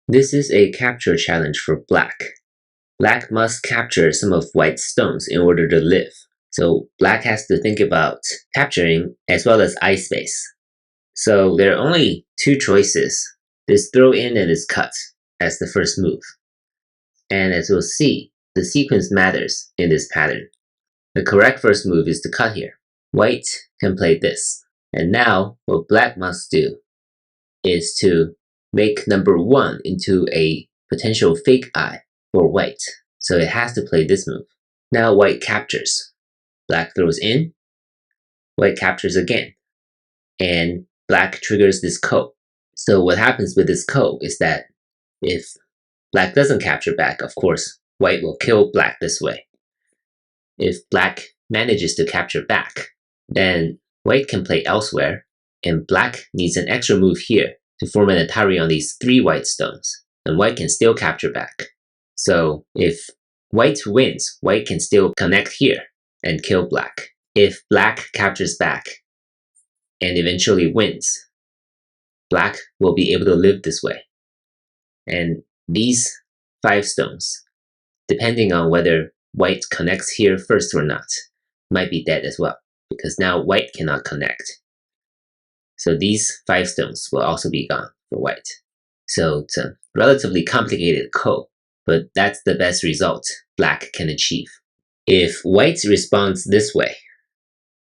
This is a capture challenge for black. Black must capture some of white's stones in order to live. So black has to think about capturing as well as eye space. So there are only two choices. This throw in and this cut as the first move. And as we'll see, the sequence matters in this pattern. The correct first move is to cut here. White can play this. And now what black must do is to make number 1 into a potential fake eye for white. So it has to play this move. Now white captures. Black throws in. White captures again. And black triggers this ko. So what happens with this ko is that if black doesn't capture back, of course, white will kill black this way. If black manages to capture back, then white can play elsewhere, and black needs an extra move here to form an atari on these 3 white stones, and white can still capture back. So if white wins, white can still connect here and kill black. If black captures back and eventually wins, black will be able to live this way. And these 5 stones, depending on whether white connects here first or not, might be dead as well, because now white cannot connect. So these 5 stones will also be gone for white. So it's a relatively complicated ko, but that's the best result black can achieve. If white responds this way,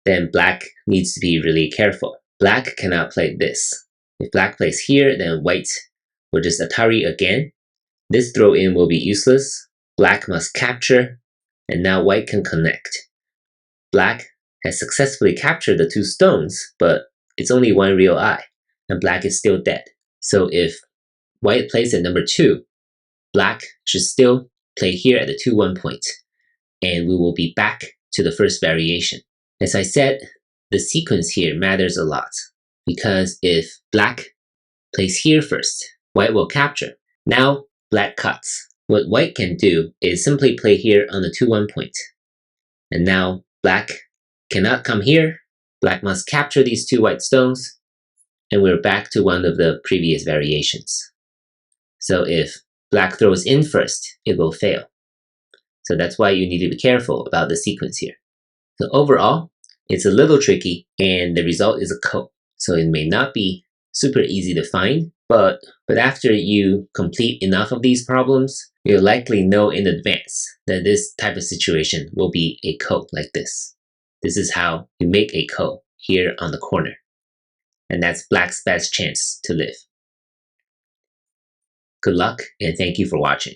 then black needs to be really careful. Black cannot play this. If black plays here, then white will just atari again. This throw in will be useless. Black must capture, and now white can connect. Black has successfully captured the 2 stones, but it's only 1 real eye, and black is still dead. So if white plays at number 2, black should still play here at the 2-1 point, and we will be back to the first variation. As I said, the sequence here matters a lot, because if black plays here first, white will capture. Now black cuts. What white can do is simply play here on the 2-1 point. And now black cannot come here. Black must capture these 2 white stones, and we're back to one of the previous variations. So if black throws in first, it will fail. So that's why you need to be careful about the sequence here. So overall, it's a little tricky, and the result is a ko. So it may not be super easy to find, but after you complete enough of these problems, you'll likely know in advance that this type of situation will be a ko like this. This is how you make a ko here on the corner. And that's black's best chance to live. Good luck, and thank you for watching.